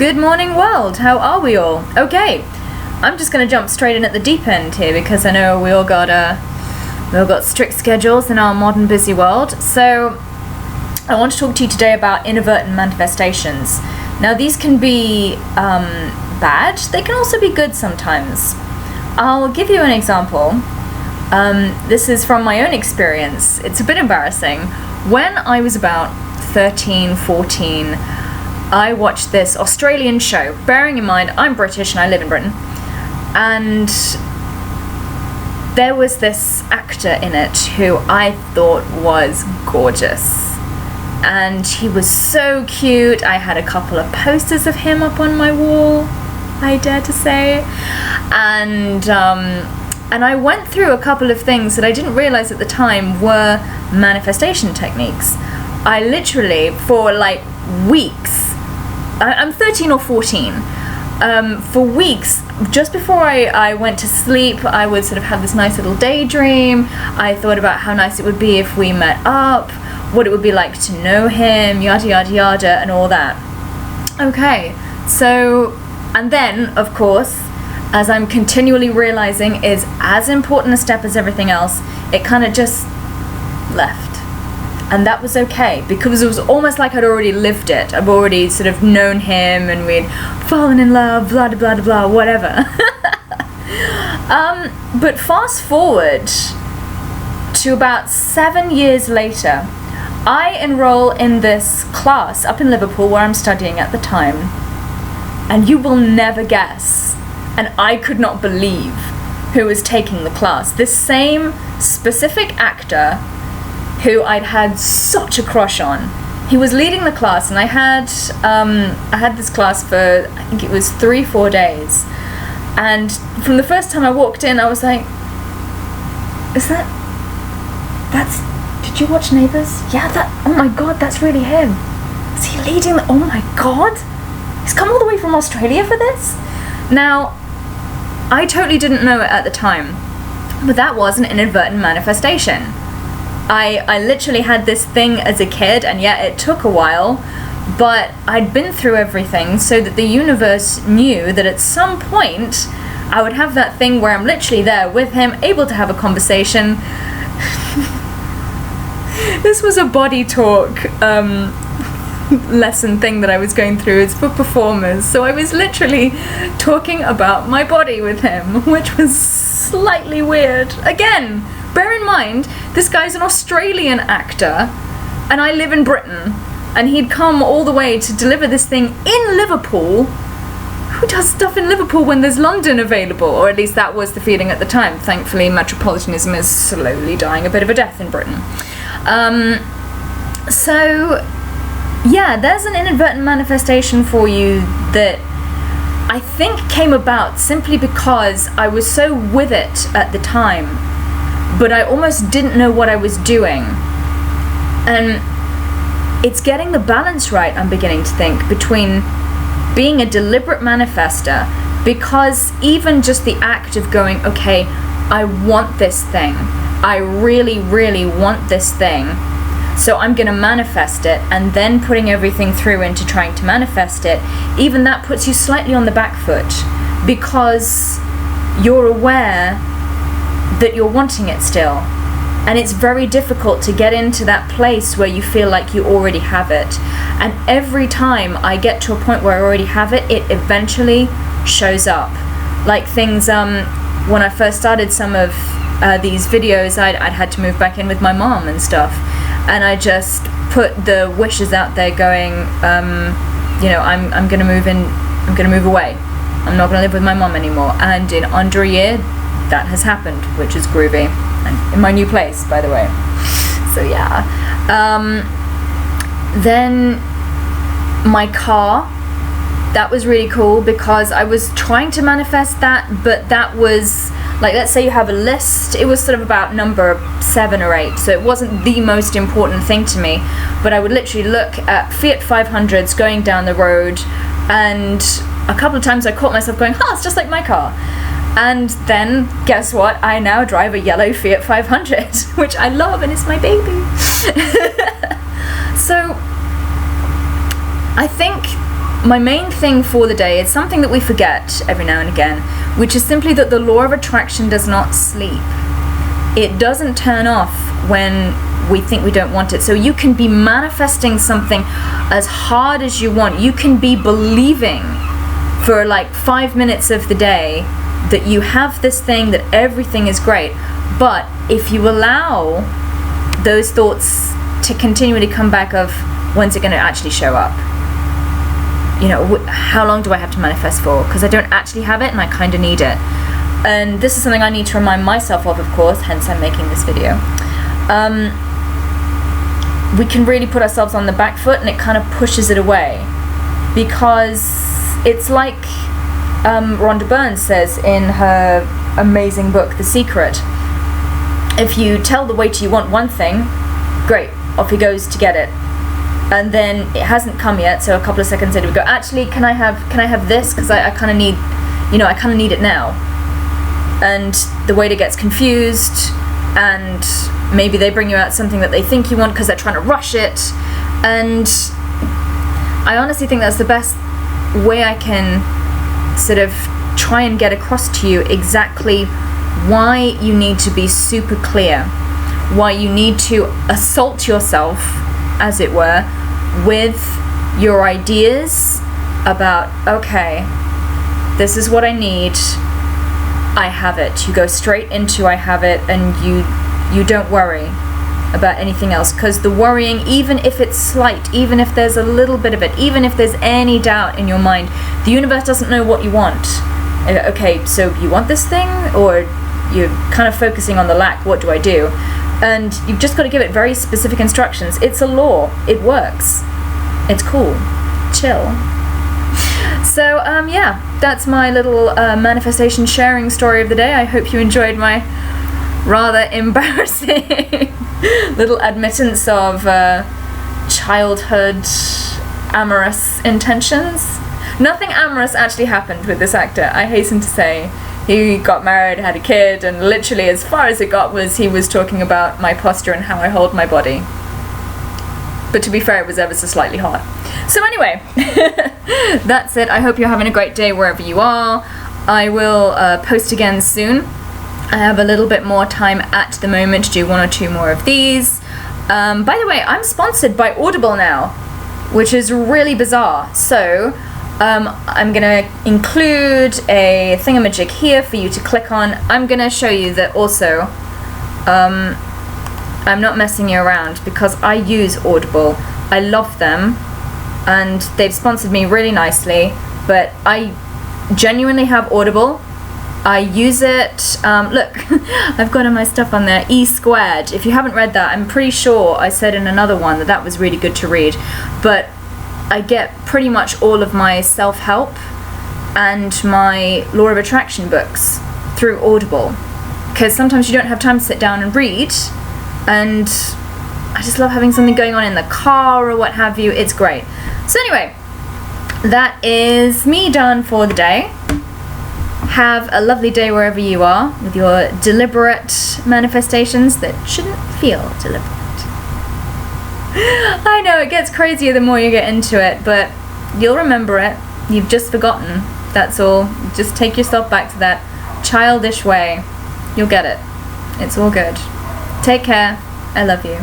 Good morning, world. How are we all? Okay, I'm just gonna jump straight in at the deep end here because I know we all got strict schedules in our modern busy world. So I want to talk to you today about inadvertent manifestations. Now these can be bad. They can also be good sometimes. I'll give you an example. This is from my own experience. It's a bit embarrassing. When I was about 13, 14, I watched this Australian show. Bearing in mind, I'm British and I live in Britain. And there was this actor in it who I thought was gorgeous. And he was so cute. I had a couple of posters of him up on my wall, I dare to say. And I went through a couple of things that I didn't realize at the time were manifestation techniques. I literally, for like weeks, I'm 13 or 14, for weeks, just before I went to sleep, I would sort of have this nice little daydream. I thought about how nice it would be if we met up, what it would be like to know him, yada yada yada, and all that. Okay, so, and then, of course, as I'm continually realizing is as important a step as everything else, it kind of just left. And that was okay, because it was almost like I'd already lived it. I've already sort of known him and we'd fallen in love, blah, blah, blah, blah, whatever. But fast forward to about 7 years later, I enroll in this class up in Liverpool where I'm studying at the time. And you will never guess, and I could not believe who was taking the class. This same specific actor who I'd had such a crush on. He was leading the class, and I had this class for, I think it was 3-4 days. And from the first time I walked in, I was like, did you watch Neighbours? Yeah, oh my god, that's really him. Is he leading oh my god? He's come all the way from Australia for this? Now, I totally didn't know it at the time, but that was an inadvertent manifestation. I literally had this thing as a kid, and yet it took a while, but I'd been through everything so that the universe knew that at some point I would have that thing where I'm literally there with him, able to have a conversation. This was a body talk lesson thing that I was going through. It's for performers, so I was literally talking about my body with him, which was slightly weird. Again, bear in mind, this guy's an Australian actor, and I live in Britain, and he'd come all the way to deliver this thing in Liverpool. Who does stuff in Liverpool when there's London available? Or at least that was the feeling at the time. Thankfully, metropolitanism is slowly dying a bit of a death in Britain. So, yeah, there's an inadvertent manifestation for you that I think came about simply because I was so with it at the time, but I almost didn't know what I was doing. And it's getting the balance right, I'm beginning to think, between being a deliberate manifester, because even just the act of going, okay, I want this thing, I really, really want this thing, so I'm going to manifest it, and then putting everything through into trying to manifest it, even that puts you slightly on the back foot, because you're aware that you're wanting it still. And it's very difficult to get into that place where you feel like you already have it. And every time I get to a point where I already have it, it eventually shows up. Like things, when I first started some of these videos, I'd had to move back in with my mom and stuff. And I just put the wishes out there going, I'm going to move in, I'm going to move away. I'm not going to live with my mom anymore. And in under a year, that has happened, which is groovy. And in my new place, by the way. So yeah. Then my car, that was really cool because I was trying to manifest that, but that was like, let's say you have a list, it was sort of about number 7 or 8, so it wasn't the most important thing to me, but I would literally look at Fiat 500s going down the road, and a couple of times I caught myself going, it's just like my car. And then, guess what? I now drive a yellow Fiat 500, which I love, and it's my baby. So, I think my main thing for the day is something that we forget every now and again, which is simply that the law of attraction does not sleep. It doesn't turn off when we think we don't want it. So you can be manifesting something as hard as you want. You can be believing for like 5 minutes of the day that you have this thing, that everything is great. But if you allow those thoughts to continually come back of, when's it going to actually show up? You know, how long do I have to manifest for? Because I don't actually have it and I kind of need it. And this is something I need to remind myself of course, hence I'm making this video. We can really put ourselves on the back foot, and it kind of pushes it away, because it's like Rhonda Byrne says in her amazing book The Secret. If you tell the waiter you want one thing, great, off he goes to get it, and then it hasn't come yet, so a couple of seconds later we go, actually, can I have this, because I kind of need, I kind of need it now. And the waiter gets confused, and maybe they bring you out something that they think you want because they're trying to rush it. And I honestly think that's the best way I can sort of try and get across to you exactly why you need to be super clear, why you need to assault yourself, as it were, with your ideas about, okay, this is what I need, I have it. You go straight into I have it, and you don't worry about anything else, because the worrying, even if it's slight, even if there's a little bit of it, even if there's any doubt in your mind, the universe doesn't know what you want. Okay, so you want this thing, or you're kind of focusing on the lack, what do I do? And you've just got to give it very specific instructions. It's a law, it works, it's cool, chill. So yeah, that's my little manifestation sharing story of the day. I hope you enjoyed my rather embarrassing little admittance of childhood amorous intentions. Nothing amorous actually happened with this actor, I hasten to say. He got married, had a kid, and literally as far as it got was he was talking about my posture and how I hold my body. But to be fair, it was ever so slightly hot. So anyway, that's it. I hope you're having a great day wherever you are. I will post again soon. I have a little bit more time at the moment to do 1 or 2 more of these. By the way, I'm sponsored by Audible now, which is really bizarre. So I'm gonna include a thingamajig here for you to click on. I'm gonna show you that also I'm not messing you around, because I use Audible. I love them, and they've sponsored me really nicely, but I genuinely have Audible. I use it, look, I've got all my stuff on there, E². If you haven't read that, I'm pretty sure I said in another one that that was really good to read, but I get pretty much all of my self-help and my law of attraction books through Audible, because sometimes you don't have time to sit down and read, and I just love having something going on in the car or what have you. It's great. So anyway, that is me done for the day. Have a lovely day wherever you are with your deliberate manifestations that shouldn't feel deliberate. I know, it gets crazier the more you get into it, but you'll remember it. You've just forgotten. That's all. Just take yourself back to that childish way. You'll get it. It's all good. Take care. I love you.